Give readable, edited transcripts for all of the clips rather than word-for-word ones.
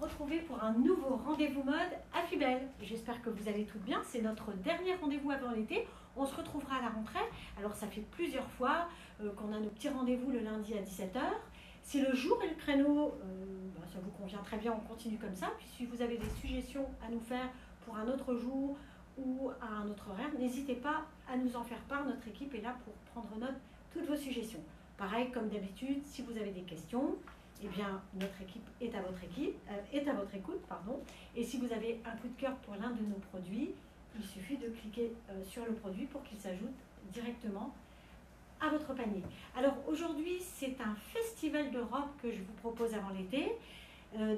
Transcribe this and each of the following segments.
retrouver pour un nouveau rendez-vous mode à Fibel. J'espère que vous allez toutes bien. C'est notre dernier rendez-vous avant l'été. On se retrouvera à la rentrée. Alors ça fait plusieurs fois qu'on a nos petits rendez-vous le lundi à 17 h. Si le jour et le créneau, ça vous convient très bien, on continue comme ça. Puis si vous avez des suggestions à nous faire pour un autre jour ou à un autre horaire, n'hésitez pas à nous en faire part. Notre équipe est là pour prendre note de toutes vos suggestions. Pareil, comme d'habitude, si vous avez des questions, eh bien, notre équipe est à votre écoute, pardon. Et si vous avez un coup de cœur pour l'un de nos produits, il suffit de cliquer sur le produit pour qu'il s'ajoute directement à votre panier. Alors aujourd'hui, c'est un festival de robes que je vous propose avant l'été,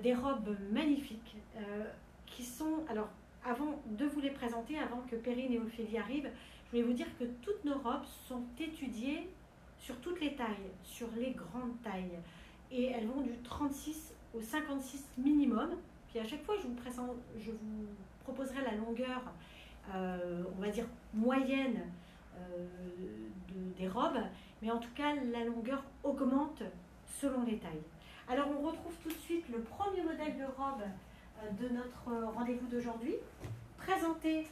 des robes magnifiques qui sont, alors avant de vous les présenter, avant que Perrine et Ophélie arrivent, je voulais vous dire que toutes nos robes sont étudiées sur toutes les tailles, sur les grandes tailles. Et elles vont du 36 au 56 minimum. Puis à chaque fois, je vous proposerai la longueur, on va dire moyenne des robes. Mais en tout cas, la longueur augmente selon les tailles. Alors, on retrouve tout de suite le premier modèle de robe de notre rendez-vous d'aujourd'hui, présenté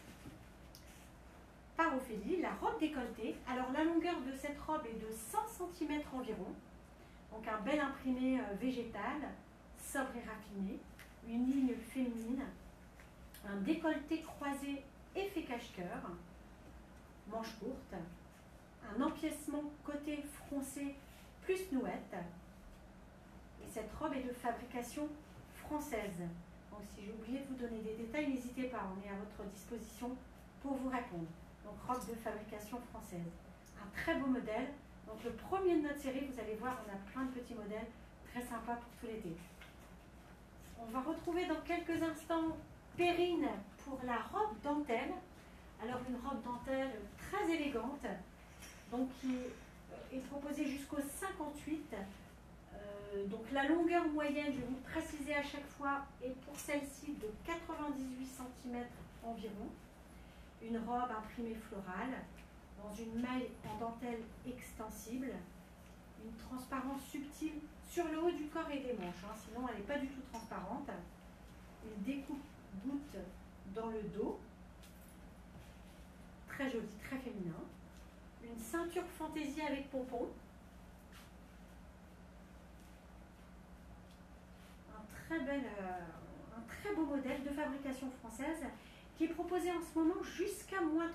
par Ophélie, la robe décolletée. Alors, la longueur de cette robe est de 100 cm environ. Donc un bel imprimé végétal, sobre et raffiné, une ligne féminine, un décolleté croisé effet cache-cœur, manche courte, un empiècement côté froncé plus nouette. Et cette robe est de fabrication française. Donc si j'ai oublié de vous donner des détails, n'hésitez pas, on est à votre disposition pour vous répondre. Donc robe de fabrication française. Un très beau modèle. Donc le premier de notre série, vous allez voir, on a plein de petits modèles très sympas pour tout l'été. On va retrouver dans quelques instants Perrine pour la robe dentelle. Alors une robe dentelle très élégante, donc qui est proposée jusqu'au 58. Donc la longueur moyenne, je vais vous le préciser à chaque fois, est pour celle-ci de 98 cm environ. Une robe imprimée florale, dans une maille en dentelle extensible, une transparence subtile sur le haut du corps et des manches, sinon elle n'est pas du tout transparente, une découpe goutte dans le dos, très joli, très féminin, une ceinture fantaisie avec pompons, un très beau modèle de fabrication française qui est proposé en ce moment jusqu'à moins 30%.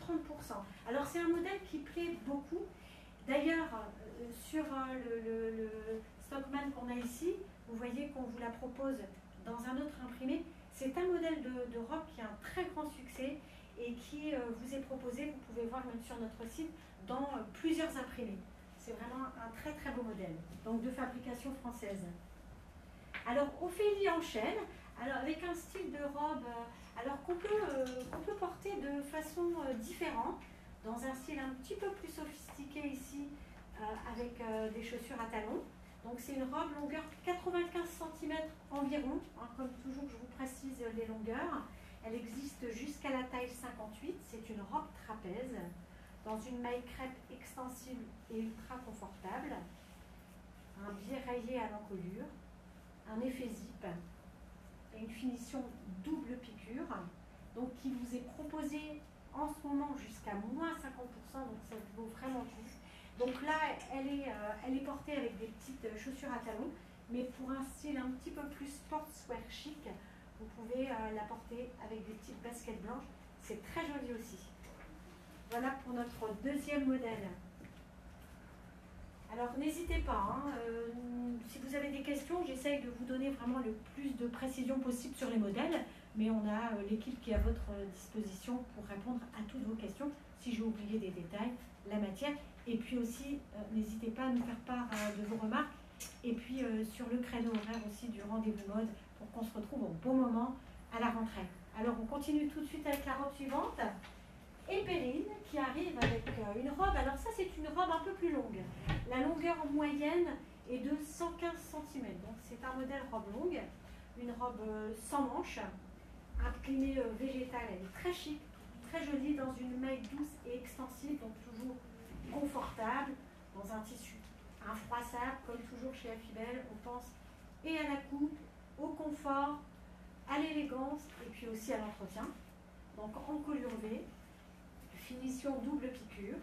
Alors c'est un modèle qui plaît beaucoup. D'ailleurs, sur le Stockman qu'on a ici, vous voyez qu'on vous la propose dans un autre imprimé. C'est un modèle de robe qui a un très grand succès et qui vous est proposé, vous pouvez voir même sur notre site, dans plusieurs imprimés. C'est vraiment un très très beau modèle, donc de fabrication française. Alors Ophélie enchaîne, alors avec un style de robe qu'on peut porter de façon différente, dans un style un petit peu plus sophistiqué ici, avec des chaussures à talons. Donc c'est une robe longueur 95 cm environ, comme toujours je vous précise les longueurs. Elle existe jusqu'à la taille 58, c'est une robe trapèze, dans une maille crêpe extensible et ultra confortable, un biais rayé à l'encolure, un effet zip et une finition double piqûre, donc qui vous est proposé en ce moment jusqu'à moins 50%, donc ça vaut vraiment le coup. Donc là, elle est portée avec des petites chaussures à talons, mais pour un style un petit peu plus sportswear chic, vous pouvez la porter avec des petites baskets blanches, c'est très joli aussi. Voilà pour notre deuxième modèle. Alors n'hésitez pas, si vous avez des questions, j'essaye de vous donner vraiment le plus de précision possible sur les modèles, mais on a l'équipe qui est à votre disposition pour répondre à toutes vos questions, si j'ai oublié des détails, la matière, et puis aussi n'hésitez pas à nous faire part de vos remarques, et puis sur le créneau horaire aussi du rendez-vous mode, pour qu'on se retrouve au bon moment à la rentrée. Alors on continue tout de suite avec la robe suivante. Et Perrine qui arrive avec une robe, alors ça c'est une robe un peu plus longue. La longueur moyenne est de 115 cm, donc c'est un modèle robe longue, une robe sans manches, imprimée végétale, elle est très chic, très jolie, dans une maille douce et extensive, donc toujours confortable, dans un tissu infroissable, comme toujours chez Fibel, on pense et à la coupe, au confort, à l'élégance et puis aussi à l'entretien. Donc en colure V, finition double piqûre,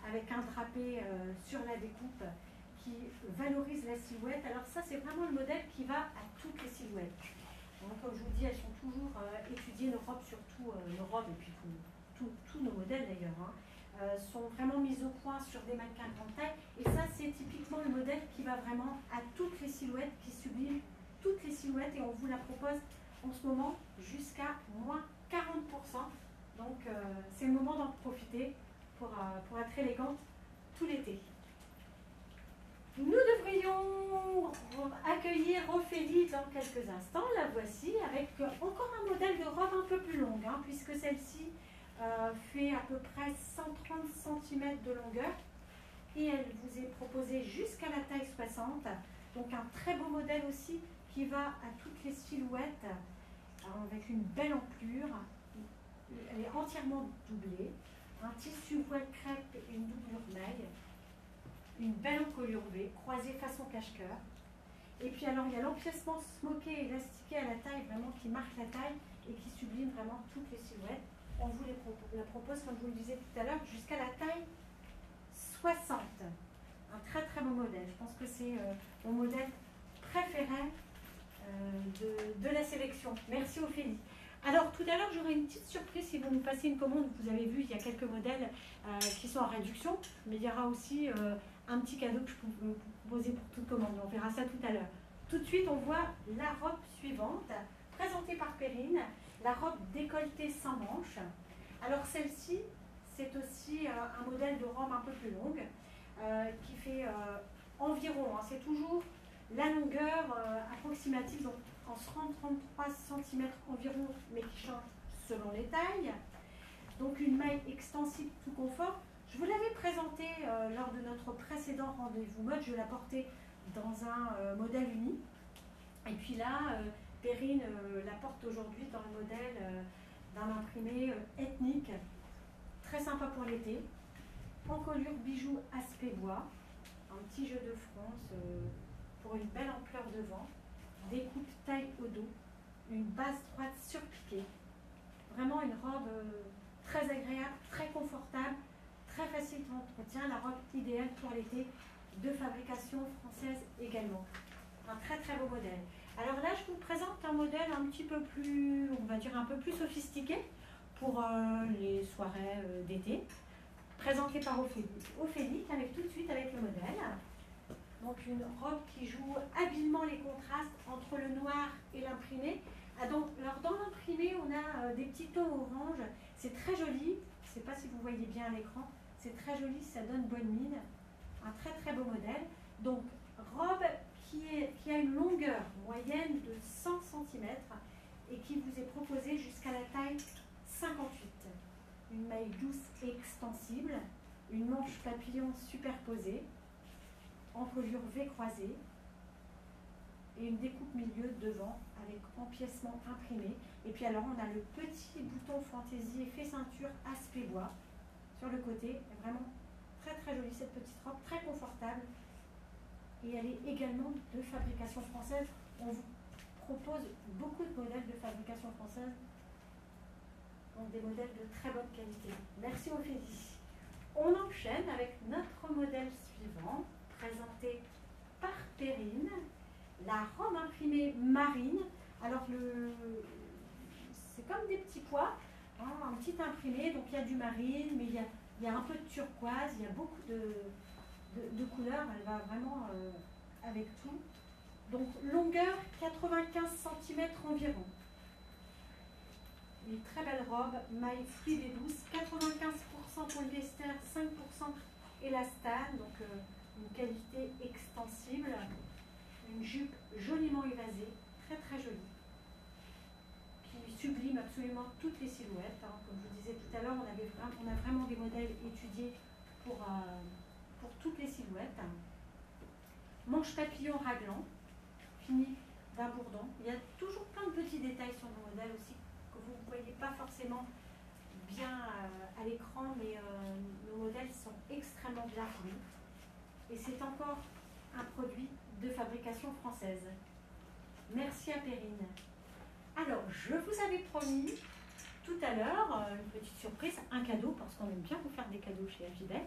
avec un drapé sur la découpe qui valorise la silhouette. Alors ça, c'est vraiment le modèle qui va à toutes les silhouettes. Donc, comme je vous dis, elles sont toujours étudiées, nos robes, surtout nos robes, et puis tous nos modèles d'ailleurs, sont vraiment mises au point sur des mannequins grande taille. Et ça, c'est typiquement le modèle qui va vraiment à toutes les silhouettes, qui sublime toutes les silhouettes. Et on vous la propose en ce moment jusqu'à moins 40%. Donc, c'est le moment d'en profiter pour être élégante tout l'été. Nous devrions accueillir Ophélie dans quelques instants. La voici avec encore un modèle de robe un peu plus longue, puisque celle-ci fait à peu près 130 cm de longueur et elle vous est proposée jusqu'à la taille 60. Donc un très beau modèle aussi qui va à toutes les silhouettes avec une belle ampleur. Elle est entièrement doublée. Un tissu voile crêpe et une doublure maille. Une belle encolure V, croisée façon cache-cœur. Et puis alors il y a l'empiècement smoké et élastiqué à la taille, vraiment qui marque la taille et qui sublime vraiment toutes les silhouettes. On vous la propose, comme je vous le disais tout à l'heure, jusqu'à la taille 60. Un très très beau modèle. Je pense que c'est mon modèle préféré de la sélection. Merci Ophélie. Alors tout à l'heure j'aurai une petite surprise si vous nous passez une commande. Vous avez vu, il y a quelques modèles qui sont en réduction, mais il y aura aussi un petit cadeau que je peux vous proposer pour toute commande. On verra ça tout à l'heure. Tout de suite on voit la robe suivante, présentée par Perrine, la robe décolletée sans manches. Alors celle-ci, c'est aussi un modèle de robe un peu plus longue, qui fait environ, c'est toujours la longueur approximative, donc en 30-33 cm environ, mais qui change selon les tailles. Donc une maille extensible tout confort. Je vous l'avais présentée lors de notre précédent rendez-vous mode, je la portais dans un modèle uni. Et puis là, Perrine la porte aujourd'hui dans le modèle d'un imprimé ethnique, très sympa pour l'été. Encolure bijoux aspect bois, un petit jeu de France pour une belle ampleur devant, découpe taille au dos, une base droite surpiquée. Vraiment une robe très agréable, très confortable, très facile d'entretien, la robe idéale pour l'été, de fabrication française également. Un très très beau modèle. Alors là, je vous présente un modèle un petit peu plus, on va dire un peu plus sophistiqué pour les soirées d'été, présenté par Ophélie. Ophélie qui arrive tout de suite avec le modèle. Donc une robe qui joue habilement les contrastes entre le noir et l'imprimé. Alors dans l'imprimé, on a des petits tons orange. C'est très joli. Je ne sais pas si vous voyez bien à l'écran. C'est très joli, ça donne bonne mine. Un très très beau modèle. Donc robe qui a une longueur moyenne de 100 cm et qui vous est proposée jusqu'à la taille 58. Une maille douce et extensible, une manche papillon superposée, encolure V croisée et une découpe milieu devant avec empiècement imprimé. Et puis alors on a le petit bouton fantaisie effet ceinture aspect bois sur le côté. Vraiment très très jolie cette petite robe, très confortable. Et elle est également de fabrication française. On vous propose beaucoup de modèles de fabrication française, donc des modèles de très bonne qualité. Merci Ophélie. On enchaîne avec notre modèle suivant, présenté par Perrine, la robe imprimée marine. Alors c'est comme des petits pois, un petit imprimé, donc il y a du marine, mais il y a un peu de turquoise, il y a beaucoup de couleurs, elle va vraiment avec tout. Donc longueur 95 cm environ. Une très belle robe, maille fluide et douce, 95% polyester, 5% élastane, donc une qualité extensible. Une jupe joliment évasée, très très jolie, qui sublime absolument toutes les silhouettes. Comme je vous disais tout à l'heure, on a vraiment des modèles étudiés pour toutes les silhouettes. Manche papillon raglan, fini d'un bourdon. Il y a toujours plein de petits détails sur nos modèles aussi, que vous ne voyez pas forcément bien à l'écran, mais nos modèles sont extrêmement bien fournis. Et c'est encore un produit de fabrication française. Merci à Perrine. Alors, je vous avais promis tout à l'heure une petite surprise, un cadeau, parce qu'on aime bien vous faire des cadeaux chez Affibel.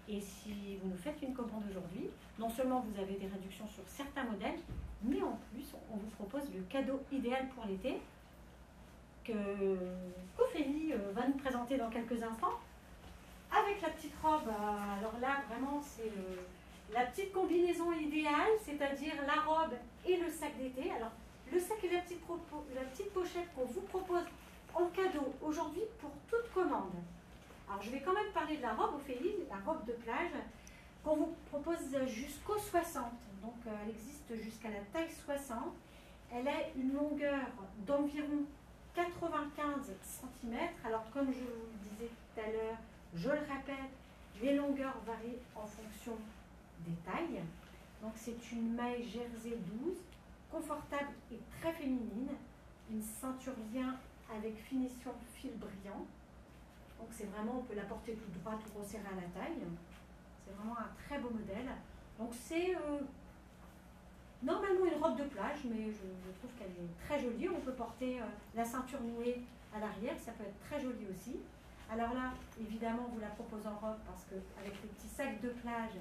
Et si vous nous faites une commande aujourd'hui, non seulement vous avez des réductions sur certains modèles, mais en plus, on vous propose le cadeau idéal pour l'été qu'Ophélie va nous présenter dans quelques instants. Avec la petite robe, alors là, vraiment, c'est la petite combinaison idéale, c'est-à-dire la robe et le sac d'été. Alors, le sac et la petite pochette qu'on vous propose en cadeau aujourd'hui pour toute commande. Alors, je vais quand même parler de la robe, Ophélie, la robe de plage, qu'on vous propose jusqu'au 60. Donc, elle existe jusqu'à la taille 60. Elle a une longueur d'environ 95 cm. Alors, comme je vous le disais tout à l'heure, je le répète, les longueurs varient en fonction des tailles. Donc, c'est une maille jersey 12, confortable et très féminine. Une ceinture lien avec finition fil brillant. Donc c'est vraiment, on peut la porter tout droit, tout resserré à la taille. C'est vraiment un très beau modèle. Donc c'est normalement une robe de plage, mais je trouve qu'elle est très jolie. On peut porter la ceinture nouée à l'arrière, ça peut être très joli aussi. Alors là, évidemment, on vous la propose en robe parce qu'avec les petits sacs de plage,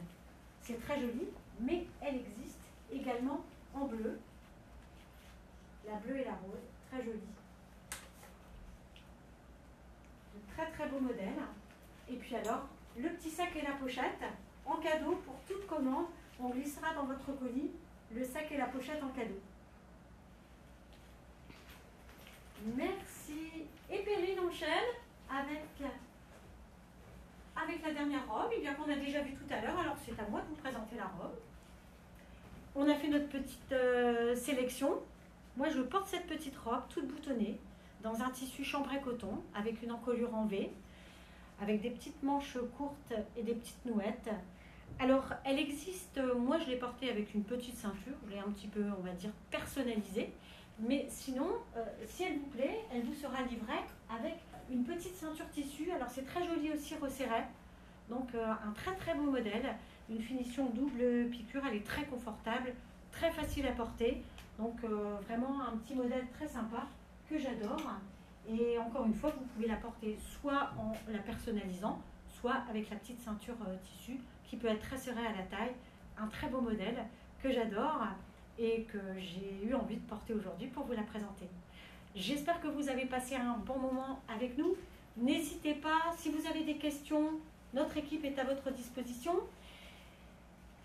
c'est très joli, mais elle existe également en bleu. La bleue et la rose, très jolie. Très très beau modèle. Et puis alors, le petit sac et la pochette en cadeau pour toute commande. On glissera dans votre colis le sac et la pochette en cadeau. Merci. Et Perrine enchaîne avec la dernière robe, et bien qu'on a déjà vu tout à l'heure. Alors c'est à moi de vous présenter la robe. On a fait notre petite sélection. Moi je porte cette petite robe toute boutonnée, dans un tissu chambré coton, avec une encolure en V, avec des petites manches courtes et des petites nouettes. Alors, elle existe, moi je l'ai portée avec une petite ceinture, je l'ai un petit peu, on va dire, personnalisée. Mais sinon, si elle vous plaît, elle vous sera livrée avec une petite ceinture tissu. Alors, c'est très joli aussi resserré. Donc, un très très beau modèle. Une finition double piqûre, elle est très confortable, très facile à porter. Donc, vraiment un petit modèle très sympa que j'adore. Et encore une fois, vous pouvez la porter soit en la personnalisant, soit avec la petite ceinture tissu qui peut être très serrée à la taille. Un très beau modèle que j'adore et que j'ai eu envie de porter aujourd'hui pour vous la présenter. J'espère que vous avez passé un bon moment avec nous. N'hésitez pas, si vous avez des questions, notre équipe est à votre disposition.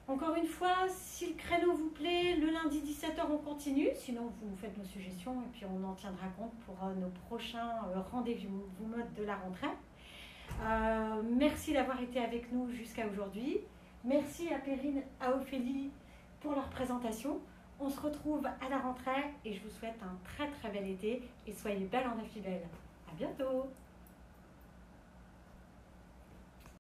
Encore une fois, si le créneau vous plaît, le lundi 17h on continue, sinon vous faites nos suggestions et puis on en tiendra compte pour nos prochains rendez-vous mode de la rentrée. Merci d'avoir été avec nous jusqu'à aujourd'hui. Merci à Perrine, à Ophélie pour leur présentation. On se retrouve à la rentrée et je vous souhaite un très très bel été et soyez belles en Affibel. À bientôt.